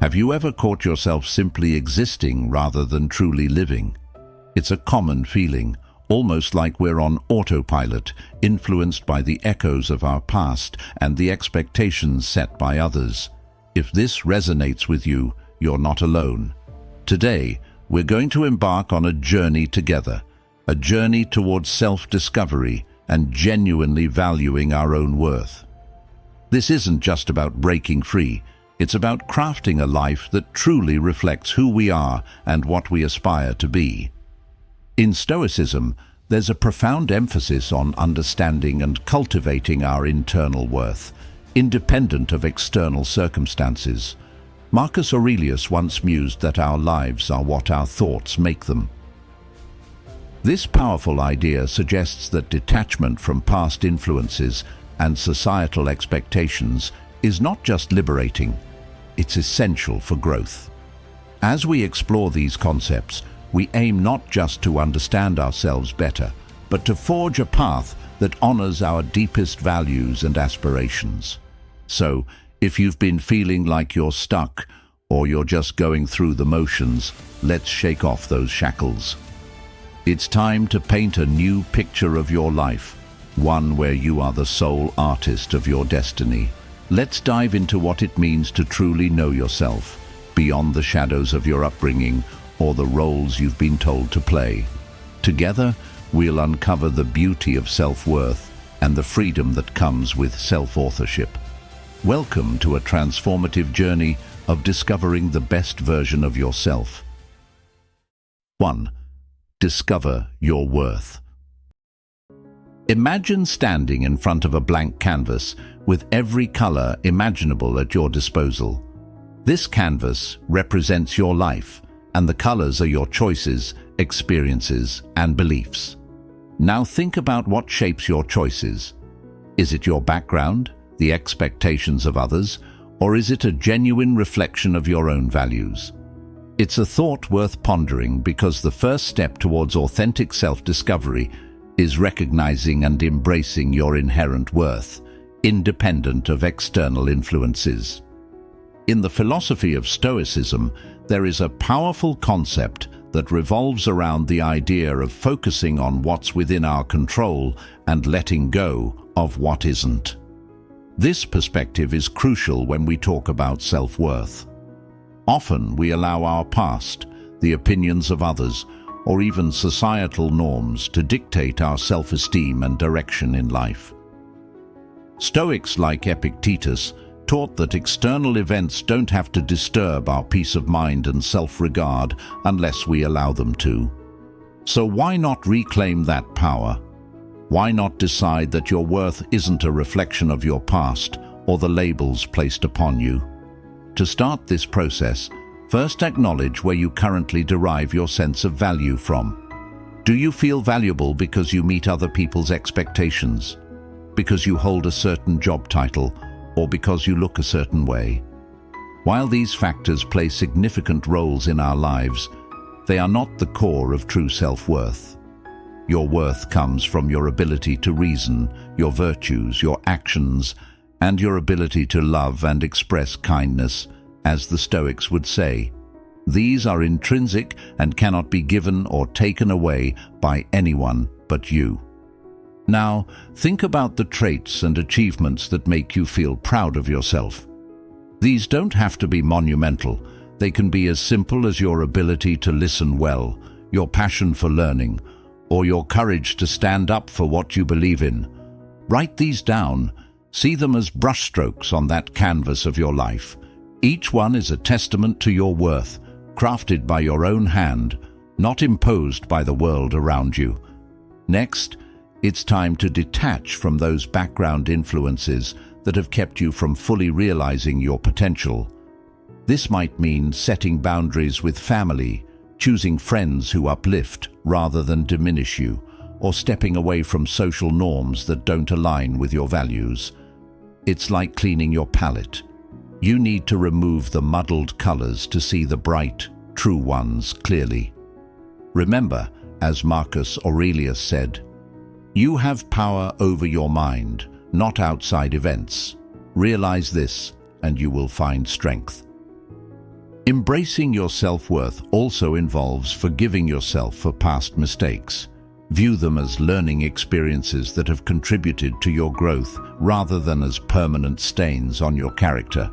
Have you ever caught yourself simply existing rather than truly living? It's a common feeling, almost like we're on autopilot, influenced by the echoes of our past and the expectations set by others. If this resonates with you, you're not alone. Today, we're going to embark on a journey together, a journey towards self-discovery and genuinely valuing our own worth. This isn't just about breaking free, it's about crafting a life that truly reflects who we are and what we aspire to be. In Stoicism, there's a profound emphasis on understanding and cultivating our internal worth, independent of external circumstances. Marcus Aurelius once mused that our lives are what our thoughts make them. This powerful idea suggests that detachment from past influences and societal expectations is not just liberating, it's essential for growth. As we explore these concepts, we aim not just to understand ourselves better, but to forge a path that honors our deepest values and aspirations. So, if you've been feeling like you're stuck, or you're just going through the motions, let's shake off those shackles. It's time to paint a new picture of your life, one where you are the sole artist of your destiny. Let's dive into what it means to truly know yourself, beyond the shadows of your upbringing or the roles you've been told to play. Together, we'll uncover the beauty of self-worth and the freedom that comes with self-authorship. Welcome to a transformative journey of discovering the best version of yourself. 1. Discover your worth. Imagine standing in front of a blank canvas with every color imaginable at your disposal. This canvas represents your life, and the colors are your choices, experiences, and beliefs. Now think about what shapes your choices. Is it your background, the expectations of others, or is it a genuine reflection of your own values? It's a thought worth pondering because the first step towards authentic self-discovery is recognizing and embracing your inherent worth, independent of external influences. In the philosophy of Stoicism, there is a powerful concept that revolves around the idea of focusing on what's within our control and letting go of what isn't. This perspective is crucial when we talk about self-worth. Often we allow our past, the opinions of others, or even societal norms to dictate our self-esteem and direction in life. Stoics like Epictetus taught that external events don't have to disturb our peace of mind and self-regard unless we allow them to. So why not reclaim that power? Why not decide that your worth isn't a reflection of your past or the labels placed upon you? To start this process, first acknowledge where you currently derive your sense of value from. Do you feel valuable because you meet other people's expectations? Because you hold a certain job title, or because you look a certain way? While these factors play significant roles in our lives, they are not the core of true self-worth. Your worth comes from your ability to reason, your virtues, your actions, and your ability to love and express kindness, as the Stoics would say. These are intrinsic and cannot be given or taken away by anyone but you. Now, think about the traits and achievements that make you feel proud of yourself. These don't have to be monumental. They can be as simple as your ability to listen well, your passion for learning, or your courage to stand up for what you believe in. Write these down. See them as brushstrokes on that canvas of your life. Each one is a testament to your worth, crafted by your own hand, not imposed by the world around you. Next, it's time to detach from those background influences that have kept you from fully realizing your potential. This might mean setting boundaries with family, choosing friends who uplift rather than diminish you, or stepping away from social norms that don't align with your values. It's like cleaning your palette. You need to remove the muddled colors to see the bright, true ones clearly. Remember, as Marcus Aurelius said, "You have power over your mind, not outside events. Realize this, and you will find strength." Embracing your self-worth also involves forgiving yourself for past mistakes. View them as learning experiences that have contributed to your growth rather than as permanent stains on your character.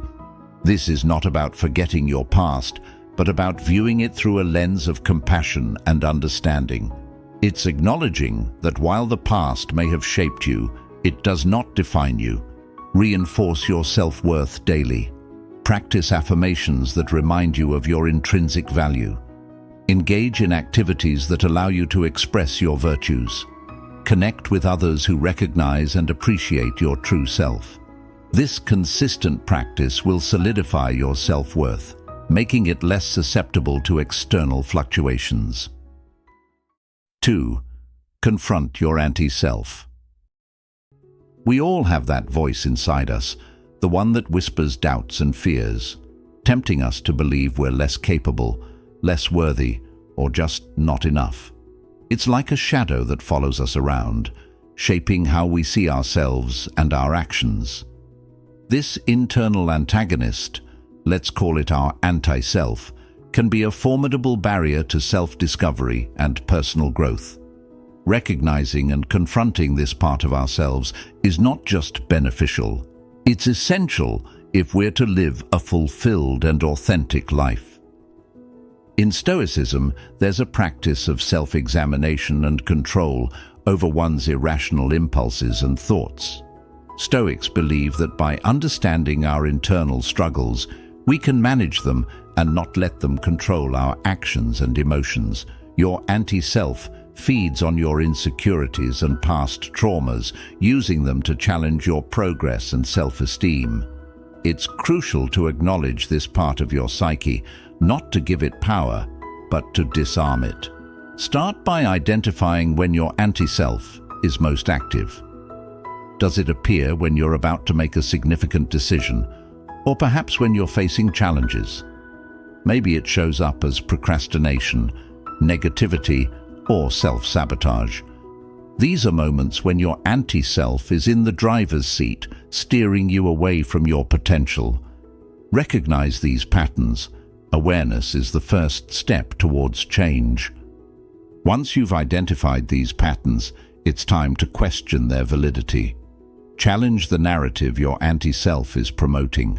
This is not about forgetting your past, but about viewing it through a lens of compassion and understanding. It's acknowledging that while the past may have shaped you, it does not define you. Reinforce your self-worth daily. Practice affirmations that remind you of your intrinsic value. Engage in activities that allow you to express your virtues. Connect with others who recognize and appreciate your true self. This consistent practice will solidify your self-worth, making it less susceptible to external fluctuations. 2. Confront your anti-self. We all have that voice inside us, the one that whispers doubts and fears, tempting us to believe we're less capable, less worthy, or just not enough. It's like a shadow that follows us around, shaping how we see ourselves and our actions. This internal antagonist, let's call it our anti-self, can be a formidable barrier to self-discovery and personal growth. Recognizing and confronting this part of ourselves is not just beneficial, it's essential if we're to live a fulfilled and authentic life. In Stoicism, there's a practice of self-examination and control over one's irrational impulses and thoughts. Stoics believe that by understanding our internal struggles, we can manage them and not let them control our actions and emotions. Your anti-self feeds on your insecurities and past traumas, using them to challenge your progress and self-esteem. It's crucial to acknowledge this part of your psyche, not to give it power, but to disarm it. Start by identifying when your anti-self is most active. Does it appear when you're about to make a significant decision, or perhaps when you're facing challenges? Maybe it shows up as procrastination, negativity, or self-sabotage. These are moments when your anti-self is in the driver's seat, steering you away from your potential. Recognize these patterns. Awareness is the first step towards change. Once you've identified these patterns, it's time to question their validity. Challenge the narrative your anti-self is promoting.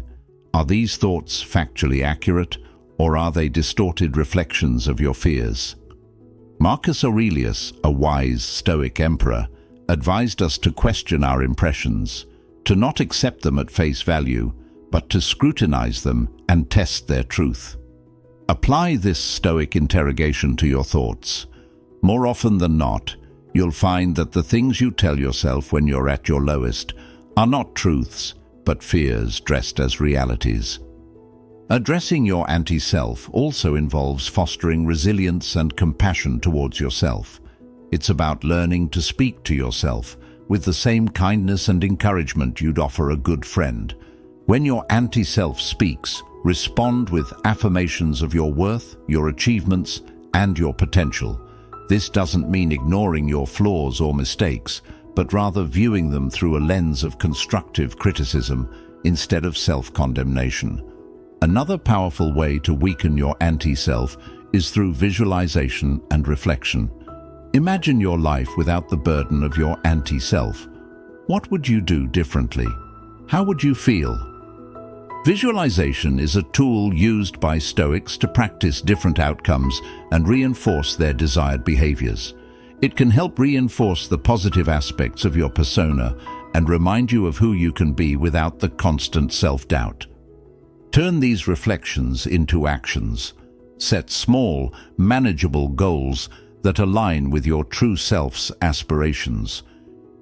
Are these thoughts factually accurate, or are they distorted reflections of your fears? Marcus Aurelius, a wise Stoic emperor, advised us to question our impressions, to not accept them at face value, but to scrutinize them and test their truth. Apply this Stoic interrogation to your thoughts. More often than not, you'll find that the things you tell yourself when you're at your lowest are not truths, but fears dressed as realities. Addressing your anti-self also involves fostering resilience and compassion towards yourself. It's about learning to speak to yourself with the same kindness and encouragement you'd offer a good friend. When your anti-self speaks, respond with affirmations of your worth, your achievements, and your potential. This doesn't mean ignoring your flaws or mistakes, but rather viewing them through a lens of constructive criticism instead of self-condemnation. Another powerful way to weaken your anti-self is through visualization and reflection. Imagine your life without the burden of your anti-self. What would you do differently? How would you feel? Visualization is a tool used by Stoics to practice different outcomes and reinforce their desired behaviors. It can help reinforce the positive aspects of your persona and remind you of who you can be without the constant self-doubt. Turn these reflections into actions. Set small, manageable goals that align with your true self's aspirations.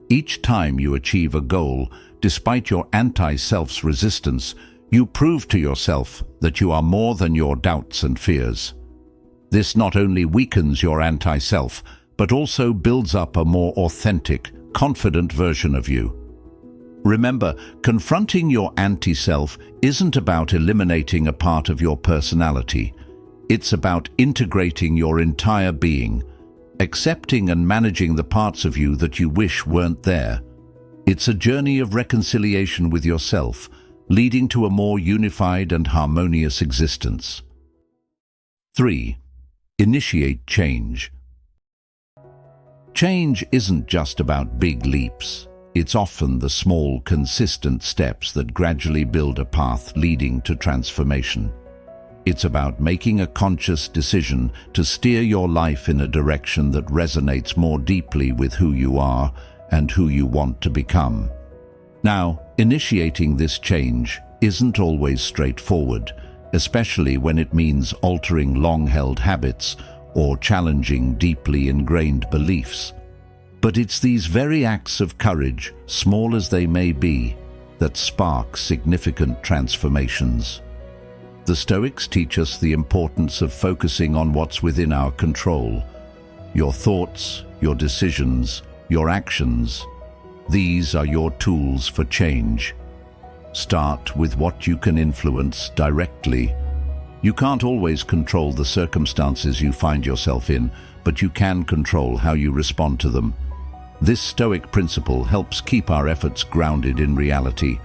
Each time you achieve a goal, despite your anti-self's resistance, you prove to yourself that you are more than your doubts and fears. This not only weakens your anti-self, but also builds up a more authentic, confident version of you. Remember, confronting your anti-self isn't about eliminating a part of your personality. It's about integrating your entire being, accepting and managing the parts of you that you wish weren't there. It's a journey of reconciliation with yourself, leading to a more unified and harmonious existence. 3. Initiate change. Change isn't just about big leaps. It's often the small, consistent steps that gradually build a path leading to transformation. It's about making a conscious decision to steer your life in a direction that resonates more deeply with who you are and who you want to become. Now, initiating this change isn't always straightforward, especially when it means altering long-held habits or challenging deeply ingrained beliefs. But it's these very acts of courage, small as they may be, that spark significant transformations. The Stoics teach us the importance of focusing on what's within our control. Your thoughts, your decisions, your actions. These are your tools for change. Start with what you can influence directly. You can't always control the circumstances you find yourself in, but you can control how you respond to them. This Stoic principle helps keep our efforts grounded in reality,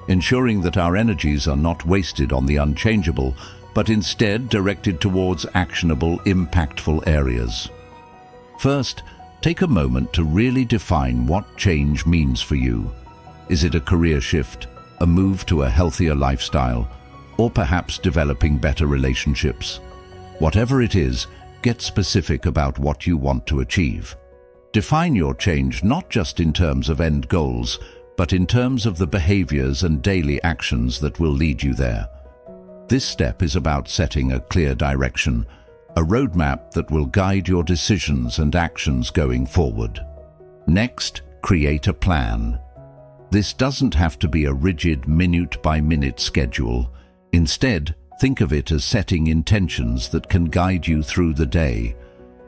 ensuring that our energies are not wasted on the unchangeable, but instead directed towards actionable, impactful areas. First, take a moment to really define what change means for you. Is it a career shift, a move to a healthier lifestyle, or perhaps developing better relationships? Whatever it is, get specific about what you want to achieve. Define your change not just in terms of end goals, but in terms of the behaviors and daily actions that will lead you there. This step is about setting a clear direction, a roadmap that will guide your decisions and actions going forward. Next, create a plan. This doesn't have to be a rigid minute-by-minute schedule. Instead, think of it as setting intentions that can guide you through the day.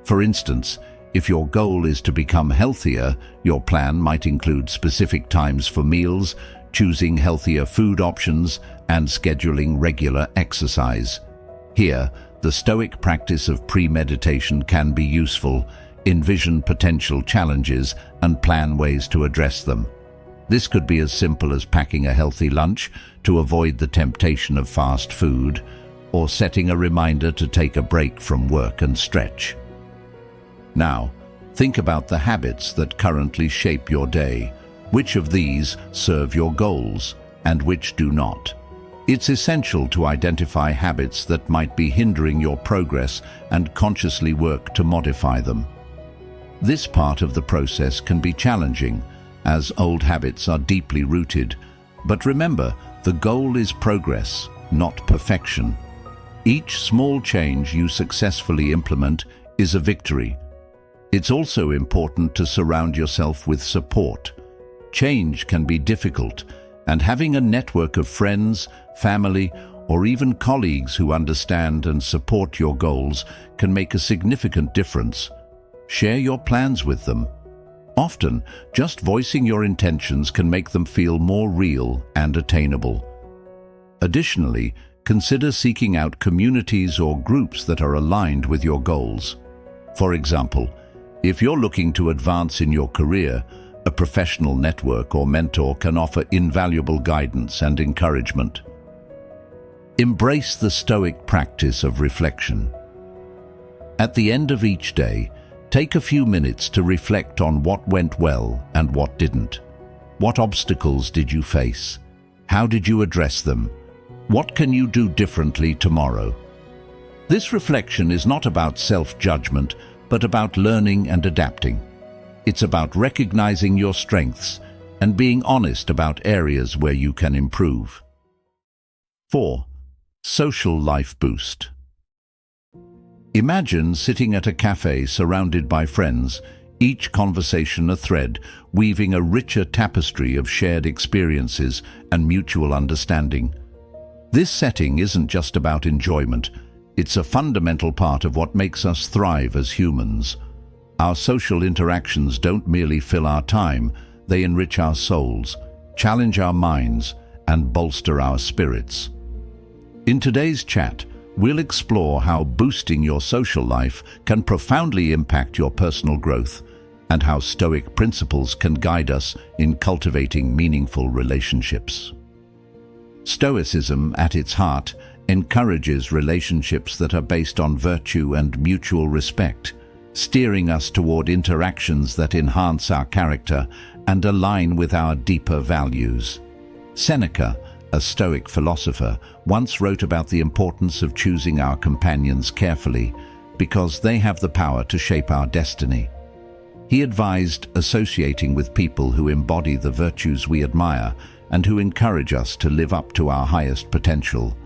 For instance, if your goal is to become healthier, your plan might include specific times for meals, choosing healthier food options, and scheduling regular exercise. Here, the Stoic practice of premeditation can be useful. Envision potential challenges and plan ways to address them. This could be as simple as packing a healthy lunch to avoid the temptation of fast food, or setting a reminder to take a break from work and stretch. Now, think about the habits that currently shape your day. Which of these serve your goals, and which do not? It's essential to identify habits that might be hindering your progress and consciously work to modify them. This part of the process can be challenging, as old habits are deeply rooted. But remember, the goal is progress, not perfection. Each small change you successfully implement is a victory. It's also important to surround yourself with support. Change can be difficult, and having a network of friends, family, or even colleagues who understand and support your goals can make a significant difference. Share your plans with them. Often, just voicing your intentions can make them feel more real and attainable. Additionally, consider seeking out communities or groups that are aligned with your goals. For example, if you're looking to advance in your career, a professional network or mentor can offer invaluable guidance and encouragement. Embrace the Stoic practice of reflection. At the end of each day, take a few minutes to reflect on what went well and what didn't. What obstacles did you face? How did you address them? What can you do differently tomorrow? This reflection is not about self-judgment, but about learning and adapting. It's about recognizing your strengths and being honest about areas where you can improve. 4. Social life boost. Imagine sitting at a cafe surrounded by friends, each conversation a thread, weaving a richer tapestry of shared experiences and mutual understanding. This setting isn't just about enjoyment. It's a fundamental part of what makes us thrive as humans. Our social interactions don't merely fill our time, they enrich our souls, challenge our minds, and bolster our spirits. In today's chat, we'll explore how boosting your social life can profoundly impact your personal growth, and how Stoic principles can guide us in cultivating meaningful relationships. Stoicism, at its heart, encourages relationships that are based on virtue and mutual respect, steering us toward interactions that enhance our character and align with our deeper values. Seneca, a Stoic philosopher, once wrote about the importance of choosing our companions carefully because they have the power to shape our destiny. He advised associating with people who embody the virtues we admire and who encourage us to live up to our highest potential.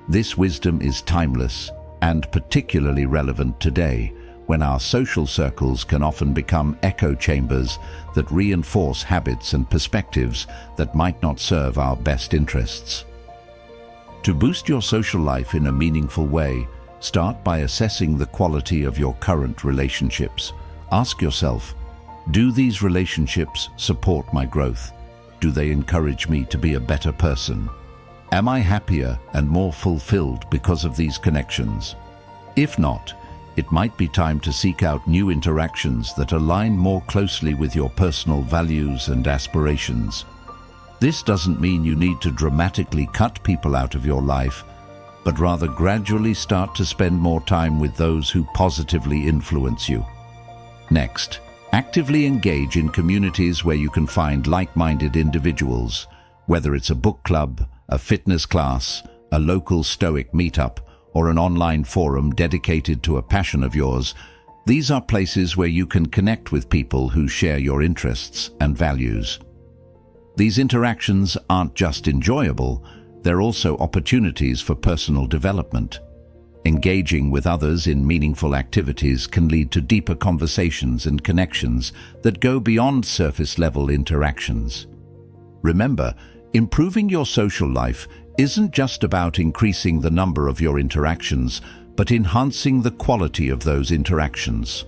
This wisdom is timeless and particularly relevant today, when our social circles can often become echo chambers that reinforce habits and perspectives that might not serve our best interests. To boost your social life in a meaningful way, start by assessing the quality of your current relationships. Ask yourself, do these relationships support my growth? Do they encourage me to be a better person? Am I happier and more fulfilled because of these connections? If not, it might be time to seek out new interactions that align more closely with your personal values and aspirations. This doesn't mean you need to dramatically cut people out of your life, but rather gradually start to spend more time with those who positively influence you. Next, actively engage in communities where you can find like-minded individuals, whether it's a book club, a fitness class, a local Stoic meetup, or an online forum dedicated to a passion of yours. These are places where you can connect with people who share your interests and values. These interactions aren't just enjoyable, they're also opportunities for personal development. Engaging with others in meaningful activities can lead to deeper conversations and connections that go beyond surface-level interactions. Remember, improving your social life isn't just about increasing the number of your interactions, but enhancing the quality of those interactions.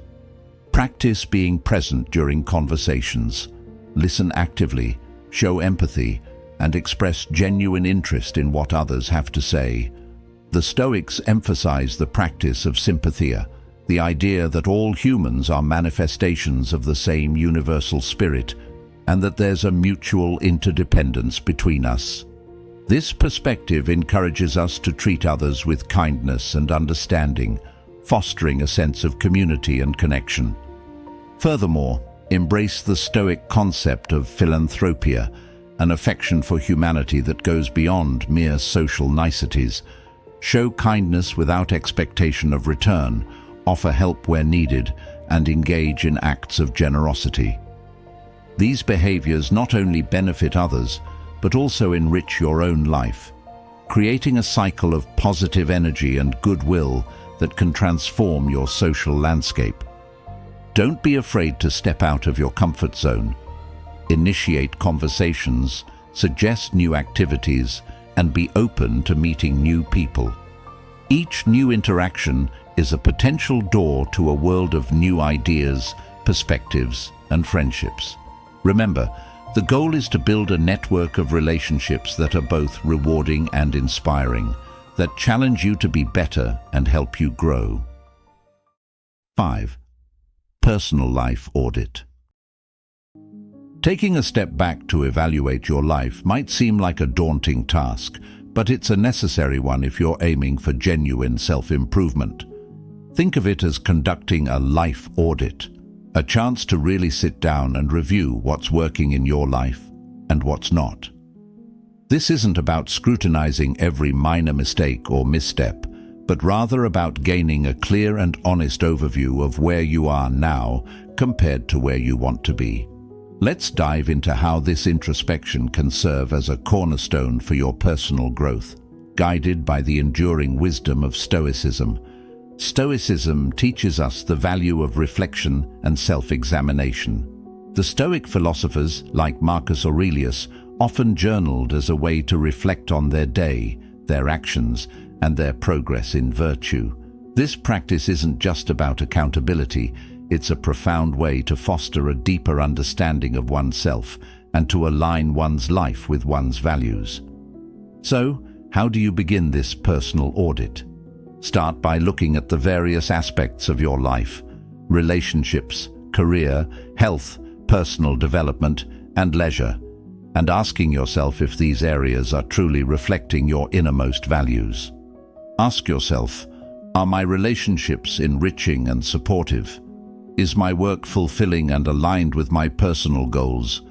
Practice being present during conversations. Listen actively, show empathy, and express genuine interest in what others have to say. The Stoics emphasize the practice of sympathia, the idea that all humans are manifestations of the same universal spirit, and that there's a mutual interdependence between us. This perspective encourages us to treat others with kindness and understanding, fostering a sense of community and connection. Furthermore, embrace the Stoic concept of philanthropia, an affection for humanity that goes beyond mere social niceties. Show kindness without expectation of return, offer help where needed, and engage in acts of generosity. These behaviors not only benefit others, but also enrich your own life, creating a cycle of positive energy and goodwill that can transform your social landscape. Don't be afraid to step out of your comfort zone. Initiate conversations, suggest new activities, and be open to meeting new people. Each new interaction is a potential door to a world of new ideas, perspectives, and friendships. Remember, the goal is to build a network of relationships that are both rewarding and inspiring, that challenge you to be better and help you grow. 5. Personal life audit. Taking a step back to evaluate your life might seem like a daunting task, but it's a necessary one if you're aiming for genuine self-improvement. Think of it as conducting a life audit, a chance to really sit down and review what's working in your life and what's not. This isn't about scrutinizing every minor mistake or misstep, but rather about gaining a clear and honest overview of where you are now compared to where you want to be. Let's dive into how this introspection can serve as a cornerstone for your personal growth, guided by the enduring wisdom of Stoicism. Stoicism teaches us the value of reflection and self-examination. The Stoic philosophers, like Marcus Aurelius, often journaled as a way to reflect on their day, their actions, and their progress in virtue. This practice isn't just about accountability, it's a profound way to foster a deeper understanding of oneself and to align one's life with one's values. So, how do you begin this personal audit? Start by looking at the various aspects of your life: relationships, career, health, personal development, and leisure, and asking yourself if these areas are truly reflecting your innermost values. Ask yourself, are my relationships enriching and supportive? Is my work fulfilling and aligned with my personal goals?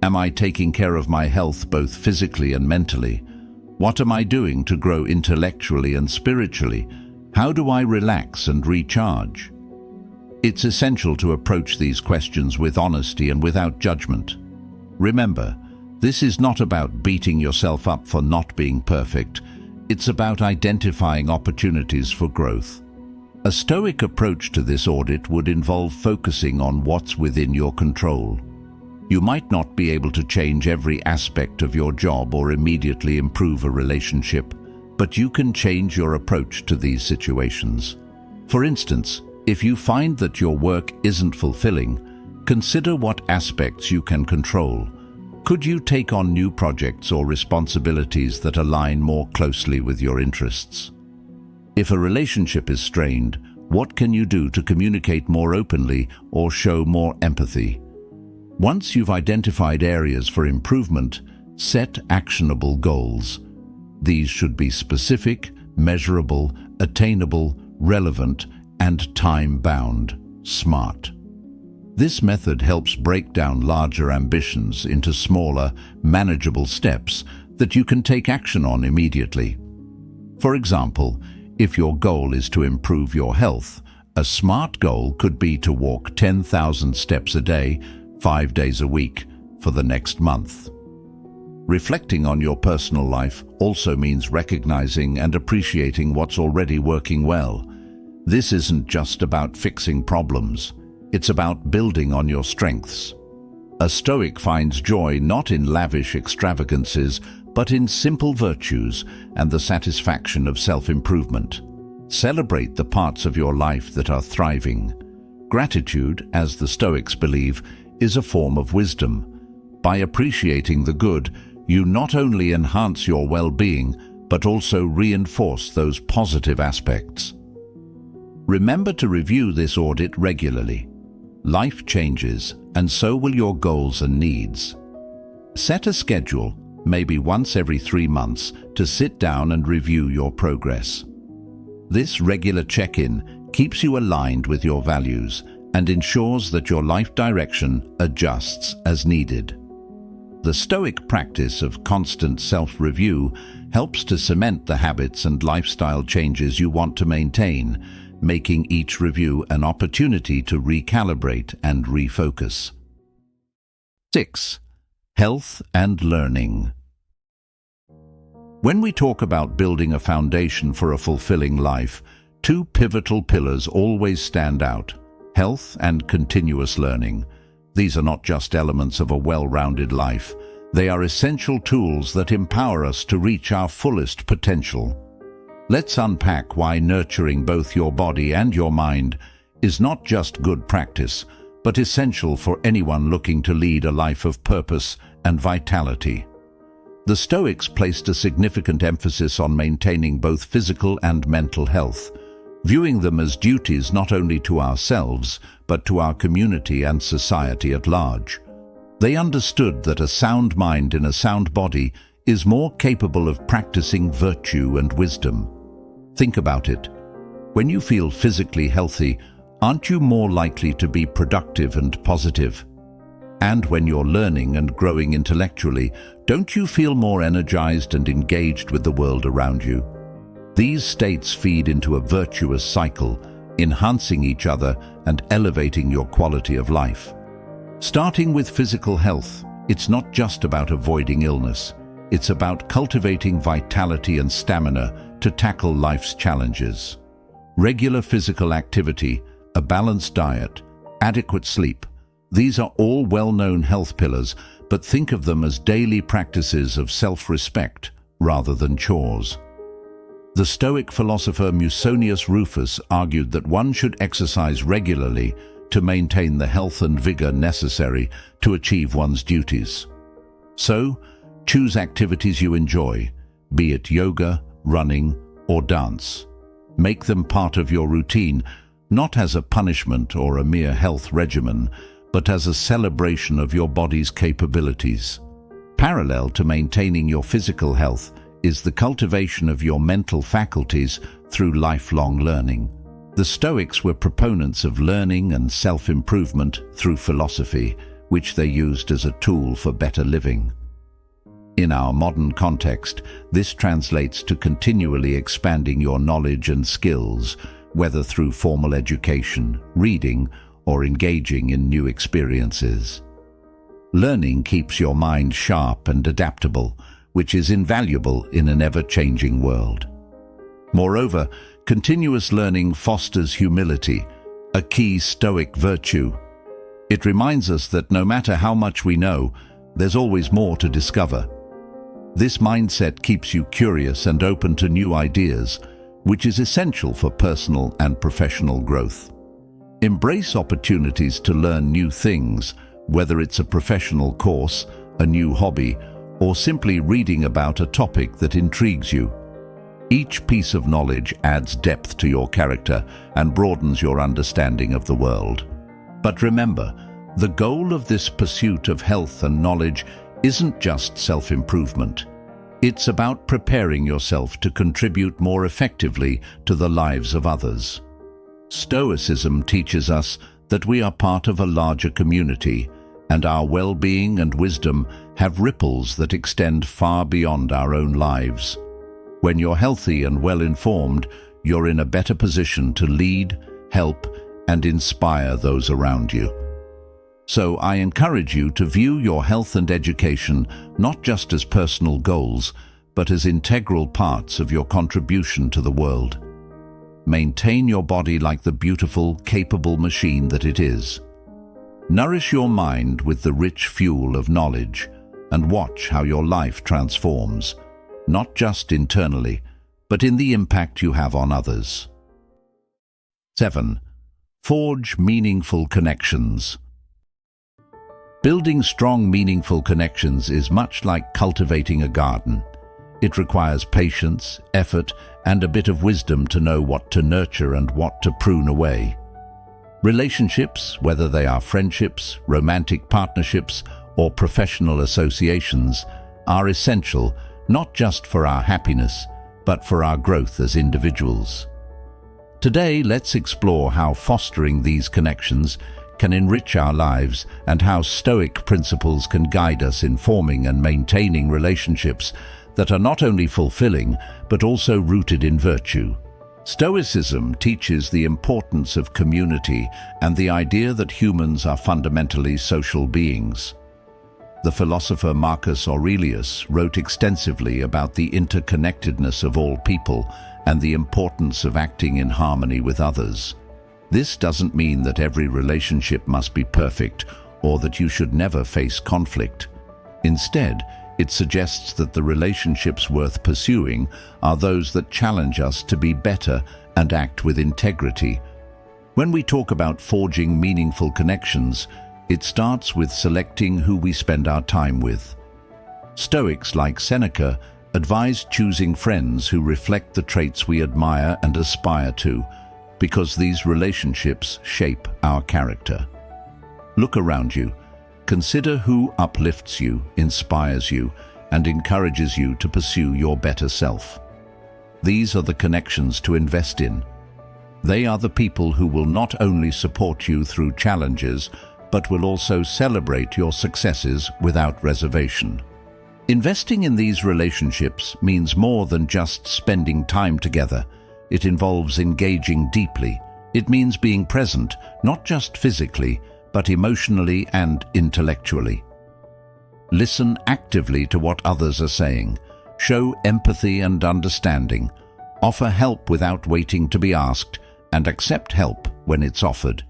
Am I taking care of my health both physically and mentally? What am I doing to grow intellectually and spiritually? How do I relax and recharge? It's essential to approach these questions with honesty and without judgment. Remember, this is not about beating yourself up for not being perfect. It's about identifying opportunities for growth. A Stoic approach to this audit would involve focusing on what's within your control. You might not be able to change every aspect of your job or immediately improve a relationship, but you can change your approach to these situations. For instance, if you find that your work isn't fulfilling, consider what aspects you can control. Could you take on new projects or responsibilities that align more closely with your interests? If a relationship is strained, what can you do to communicate more openly or show more empathy? Once you've identified areas for improvement, set actionable goals. These should be specific, measurable, attainable, relevant, and time-bound, SMART. This method helps break down larger ambitions into smaller, manageable steps that you can take action on immediately. For example, if your goal is to improve your health, a SMART goal could be to walk 10,000 steps a day, 5 days a week, for the next month. Reflecting on your personal life also means recognizing and appreciating what's already working well. This isn't just about fixing problems. It's about building on your strengths. A Stoic finds joy not in lavish extravagances, but in simple virtues and the satisfaction of self-improvement. Celebrate the parts of your life that are thriving. Gratitude, as the Stoics believe, is a form of wisdom. By appreciating the good, you not only enhance your well-being, but also reinforce those positive aspects. Remember to review this audit regularly. Life changes, and so will your goals and needs. Set a schedule, maybe once every 3 months, to sit down and review your progress. This regular check-in keeps you aligned with your values and ensures that your life direction adjusts as needed. The Stoic practice of constant self-review helps to cement the habits and lifestyle changes you want to maintain, making each review an opportunity to recalibrate and refocus. 6. Health and learning. When we talk about building a foundation for a fulfilling life, 2 pivotal pillars always stand out: health and continuous learning. These are not just elements of a well-rounded life. They are essential tools that empower us to reach our fullest potential. Let's unpack why nurturing both your body and your mind is not just good practice, but essential for anyone looking to lead a life of purpose and vitality. The Stoics placed a significant emphasis on maintaining both physical and mental health, viewing them as duties not only to ourselves, but to our community and society at large. They understood that a sound mind in a sound body is more capable of practicing virtue and wisdom. Think about it. When you feel physically healthy, aren't you more likely to be productive and positive? And when you're learning and growing intellectually, don't you feel more energized and engaged with the world around you? These states feed into a virtuous cycle, enhancing each other and elevating your quality of life. Starting with physical health, it's not just about avoiding illness. It's about cultivating vitality and stamina to tackle life's challenges. Regular physical activity, a balanced diet, adequate sleep, these are all well-known health pillars, but think of them as daily practices of self-respect rather than chores. The Stoic philosopher Musonius Rufus argued that one should exercise regularly to maintain the health and vigor necessary to achieve one's duties. So, choose activities you enjoy, be it yoga, running, or dance. Make them part of your routine, not as a punishment or a mere health regimen, but as a celebration of your body's capabilities. Parallel to maintaining your physical health, is the cultivation of your mental faculties through lifelong learning. The Stoics were proponents of learning and self-improvement through philosophy, which they used as a tool for better living. In our modern context, this translates to continually expanding your knowledge and skills, whether through formal education, reading, or engaging in new experiences. Learning keeps your mind sharp and adaptable, which is invaluable in an ever-changing world. Moreover, continuous learning fosters humility, a key Stoic virtue. It reminds us that no matter how much we know, there's always more to discover. This mindset keeps you curious and open to new ideas, which is essential for personal and professional growth. Embrace opportunities to learn new things, whether it's a professional course, a new hobby, or simply reading about a topic that intrigues you. Each piece of knowledge adds depth to your character and broadens your understanding of the world. But remember, the goal of this pursuit of health and knowledge isn't just self-improvement. It's about preparing yourself to contribute more effectively to the lives of others. Stoicism teaches us that we are part of a larger community, and our well-being and wisdom have ripples that extend far beyond our own lives. When you're healthy and well-informed, you're in a better position to lead, help, and inspire those around you. So I encourage you to view your health and education not just as personal goals, but as integral parts of your contribution to the world. Maintain your body like the beautiful, capable machine that it is. Nourish your mind with the rich fuel of knowledge, and watch how your life transforms, not just internally, but in the impact you have on others. 7. Forge meaningful connections. Building strong, meaningful connections is much like cultivating a garden. It requires patience, effort, and a bit of wisdom to know what to nurture and what to prune away. Relationships, whether they are friendships, romantic partnerships, or professional associations, are essential not just for our happiness, but for our growth as individuals. Today, let's explore how fostering these connections can enrich our lives and how Stoic principles can guide us in forming and maintaining relationships that are not only fulfilling, but also rooted in virtue. Stoicism teaches the importance of community and the idea that humans are fundamentally social beings. The philosopher Marcus Aurelius wrote extensively about the interconnectedness of all people and the importance of acting in harmony with others. This doesn't mean that every relationship must be perfect or that you should never face conflict. Instead, it suggests that the relationships worth pursuing are those that challenge us to be better and act with integrity. When we talk about forging meaningful connections, it starts with selecting who we spend our time with. Stoics like Seneca advise choosing friends who reflect the traits we admire and aspire to, because these relationships shape our character. Look around you. Consider who uplifts you, inspires you, and encourages you to pursue your better self. These are the connections to invest in. They are the people who will not only support you through challenges, but will also celebrate your successes without reservation. Investing in these relationships means more than just spending time together. It involves engaging deeply. It means being present, not just physically, but emotionally and intellectually. Listen actively to what others are saying. Show empathy and understanding. Offer help without waiting to be asked, and accept help when it's offered.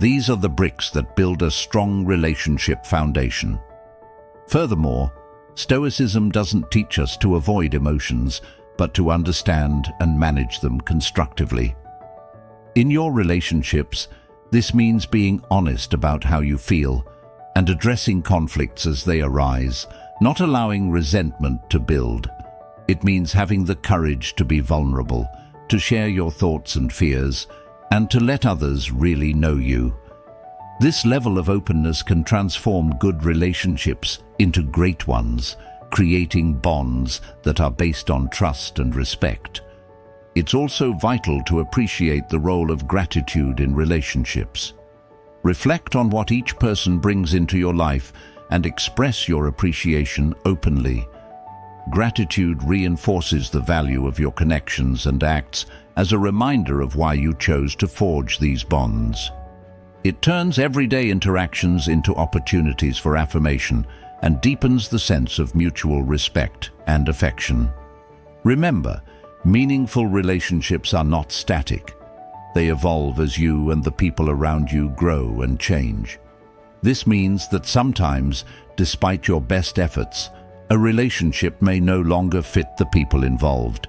These are the bricks that build a strong relationship foundation. Furthermore, Stoicism doesn't teach us to avoid emotions, but to understand and manage them constructively. In your relationships, this means being honest about how you feel and addressing conflicts as they arise, not allowing resentment to build. It means having the courage to be vulnerable, to share your thoughts and fears, and to let others really know you. This level of openness can transform good relationships into great ones, creating bonds that are based on trust and respect. It's also vital to appreciate the role of gratitude in relationships. Reflect on what each person brings into your life and express your appreciation openly. Gratitude reinforces the value of your connections and acts as a reminder of why you chose to forge these bonds. It turns everyday interactions into opportunities for affirmation and deepens the sense of mutual respect and affection. Remember, meaningful relationships are not static. They evolve as you and the people around you grow and change. This means that sometimes, despite your best efforts, a relationship may no longer fit the people involved.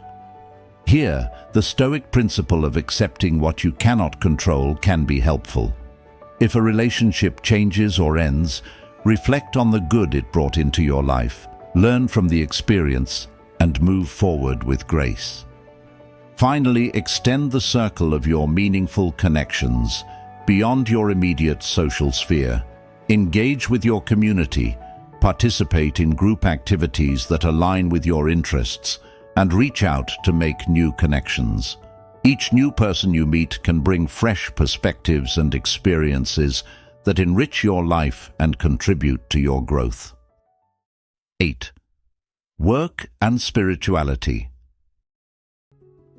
Here, the Stoic principle of accepting what you cannot control can be helpful. If a relationship changes or ends, reflect on the good it brought into your life, learn from the experience, and move forward with grace. Finally, extend the circle of your meaningful connections beyond your immediate social sphere. Engage with your community, participate in group activities that align with your interests, and reach out to make new connections. Each new person you meet can bring fresh perspectives and experiences that enrich your life and contribute to your growth. 8. Work and spirituality.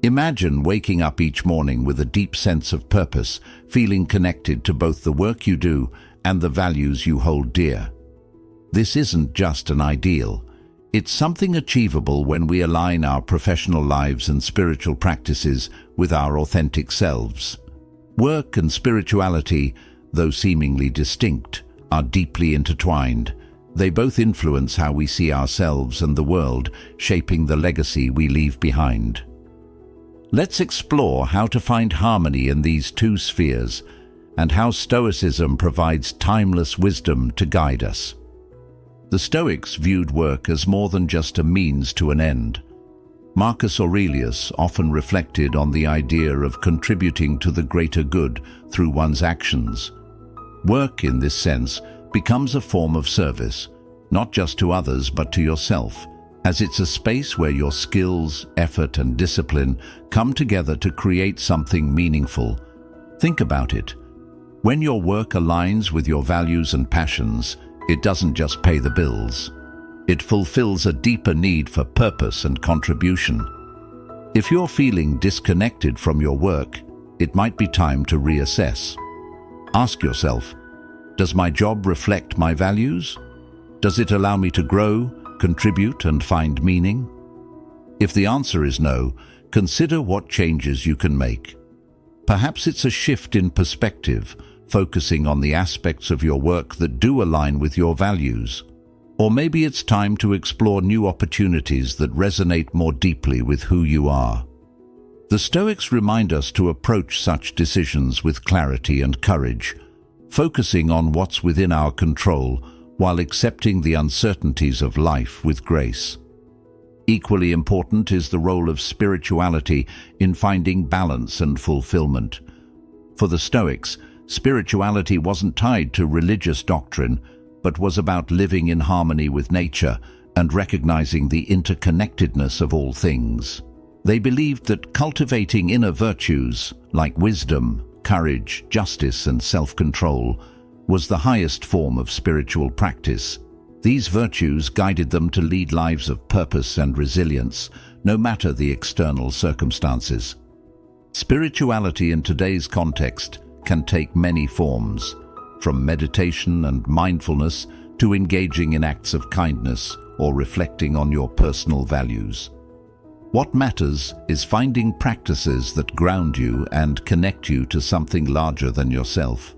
Imagine waking up each morning with a deep sense of purpose, feeling connected to both the work you do and the values you hold dear. This isn't just an ideal. It's something achievable when we align our professional lives and spiritual practices with our authentic selves. Work and spirituality, though seemingly distinct, are deeply intertwined. They both influence how we see ourselves and the world, shaping the legacy we leave behind. Let's explore how to find harmony in these two spheres and how Stoicism provides timeless wisdom to guide us. The Stoics viewed work as more than just a means to an end. Marcus Aurelius often reflected on the idea of contributing to the greater good through one's actions. Work, in this sense, becomes a form of service, not just to others but to yourself, as it's a space where your skills, effort, and discipline come together to create something meaningful. Think about it. When your work aligns with your values and passions, it doesn't just pay the bills. It fulfills a deeper need for purpose and contribution. If you're feeling disconnected from your work, it might be time to reassess. Ask yourself, does my job reflect my values? Does it allow me to grow, contribute, and find meaning? If the answer is no, consider what changes you can make. Perhaps it's a shift in perspective, focusing on the aspects of your work that do align with your values. Or maybe it's time to explore new opportunities that resonate more deeply with who you are. The Stoics remind us to approach such decisions with clarity and courage, focusing on what's within our control while accepting the uncertainties of life with grace. Equally important is the role of spirituality in finding balance and fulfillment. For the Stoics, spirituality wasn't tied to religious doctrine, but was about living in harmony with nature and recognizing the interconnectedness of all things. They believed that cultivating inner virtues like wisdom, courage, justice, and self-control was the highest form of spiritual practice. These virtues guided them to lead lives of purpose and resilience, no matter the external circumstances. Spirituality in today's context can take many forms, from meditation and mindfulness to engaging in acts of kindness or reflecting on your personal values. What matters is finding practices that ground you and connect you to something larger than yourself.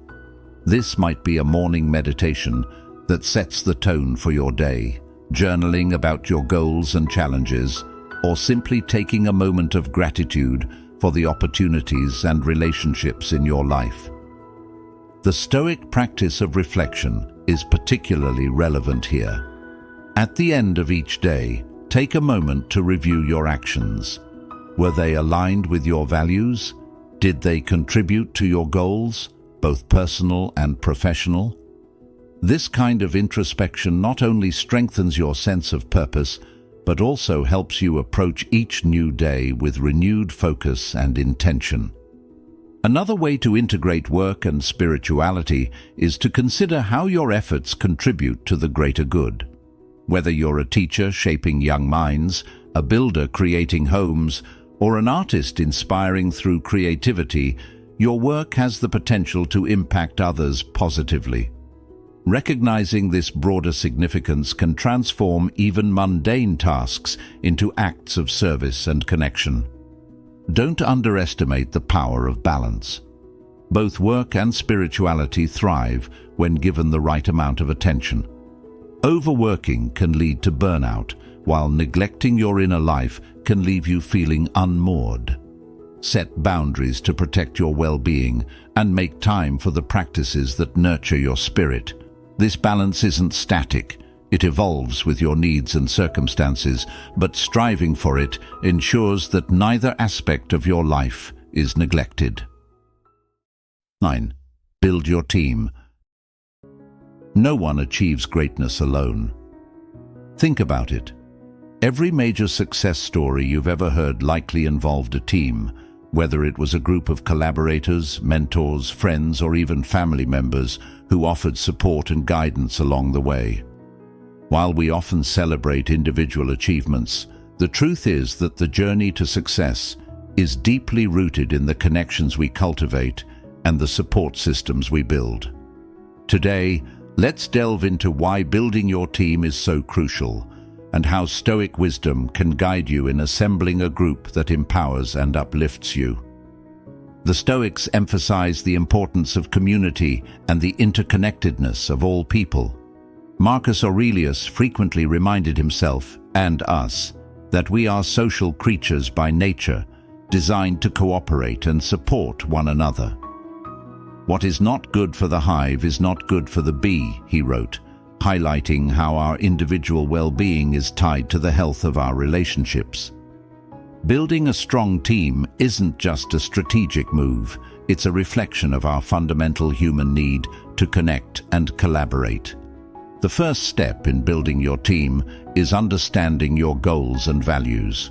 This might be a morning meditation that sets the tone for your day, journaling about your goals and challenges, or simply taking a moment of gratitude for the opportunities and relationships in your life. The Stoic practice of reflection is particularly relevant here. At the end of each day, take a moment to review your actions. Were they aligned with your values? Did they contribute to your goals, both personal and professional? This kind of introspection not only strengthens your sense of purpose, but also helps you approach each new day with renewed focus and intention. Another way to integrate work and spirituality is to consider how your efforts contribute to the greater good. Whether you're a teacher shaping young minds, a builder creating homes, or an artist inspiring through creativity, your work has the potential to impact others positively. Recognizing this broader significance can transform even mundane tasks into acts of service and connection. Don't underestimate the power of balance. Both work and spirituality thrive when given the right amount of attention. Overworking can lead to burnout, while neglecting your inner life can leave you feeling unmoored. Set boundaries to protect your well-being and make time for the practices that nurture your spirit. This balance isn't static. It evolves with your needs and circumstances, but striving for it ensures that neither aspect of your life is neglected. 9. Build your team. No one achieves greatness alone. Think about it. Every major success story you've ever heard likely involved a team, whether it was a group of collaborators, mentors, friends, or even family members who offered support and guidance along the way. While we often celebrate individual achievements, the truth is that the journey to success is deeply rooted in the connections we cultivate and the support systems we build. Today, let's delve into why building your team is so crucial and how Stoic wisdom can guide you in assembling a group that empowers and uplifts you. The Stoics emphasize the importance of community and the interconnectedness of all people. Marcus Aurelius frequently reminded himself and us that we are social creatures by nature, designed to cooperate and support one another. "What is not good for the hive is not good for the bee," he wrote, highlighting how our individual well-being is tied to the health of our relationships. Building a strong team isn't just a strategic move, it's a reflection of our fundamental human need to connect and collaborate. The first step in building your team is understanding your goals and values.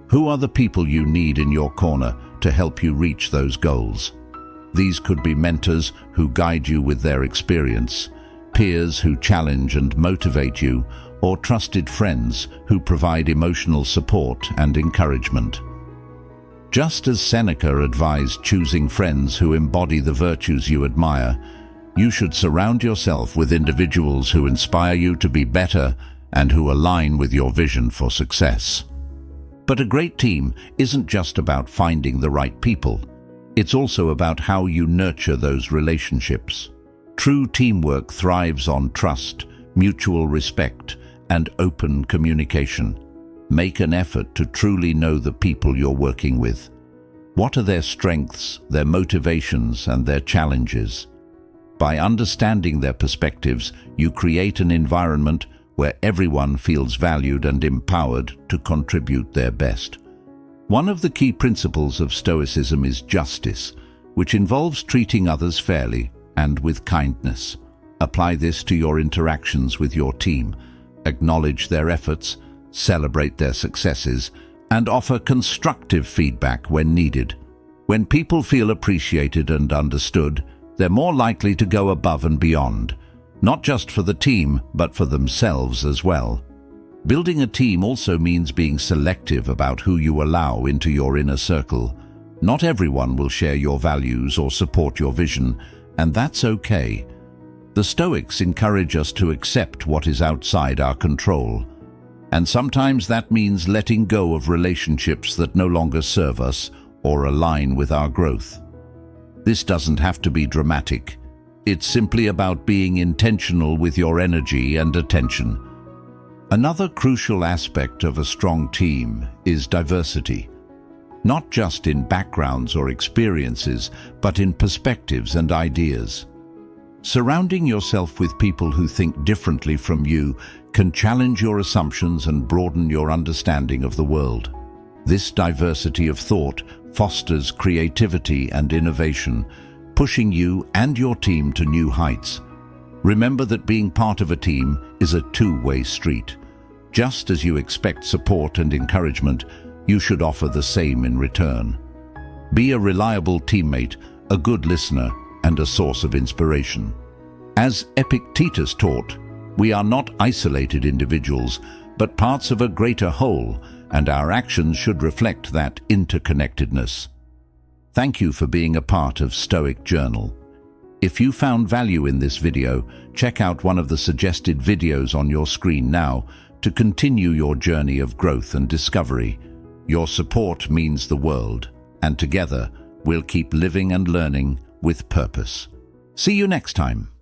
Who are the people you need in your corner to help you reach those goals? These could be mentors who guide you with their experience, peers who challenge and motivate you, or trusted friends who provide emotional support and encouragement. Just as Seneca advised choosing friends who embody the virtues you admire, you should surround yourself with individuals who inspire you to be better and who align with your vision for success. But a great team isn't just about finding the right people. It's also about how you nurture those relationships. True teamwork thrives on trust, mutual respect, and open communication. Make an effort to truly know the people you're working with. What are their strengths, their motivations, and their challenges? By understanding their perspectives, you create an environment where everyone feels valued and empowered to contribute their best. One of the key principles of Stoicism is justice, which involves treating others fairly and with kindness. Apply this to your interactions with your team. Acknowledge their efforts, celebrate their successes, and offer constructive feedback when needed. When people feel appreciated and understood, they're more likely to go above and beyond, not just for the team, but for themselves as well. Building a team also means being selective about who you allow into your inner circle. Not everyone will share your values or support your vision, and that's okay. The Stoics encourage us to accept what is outside our control, and sometimes that means letting go of relationships that no longer serve us or align with our growth. This doesn't have to be dramatic. It's simply about being intentional with your energy and attention. Another crucial aspect of a strong team is diversity. Not just in backgrounds or experiences, but in perspectives and ideas. Surrounding yourself with people who think differently from you can challenge your assumptions and broaden your understanding of the world. This diversity of thought fosters creativity and innovation, pushing you and your team to new heights. Remember that being part of a team is a two-way street. Just as you expect support and encouragement, you should offer the same in return. Be a reliable teammate, a good listener, and a source of inspiration. As Epictetus taught, we are not isolated individuals, but parts of a greater whole, and our actions should reflect that interconnectedness. Thank you for being a part of Stoic Journal. If you found value in this video, check out one of the suggested videos on your screen now to continue your journey of growth and discovery. Your support means the world, and together we'll keep living and learning with purpose. See you next time.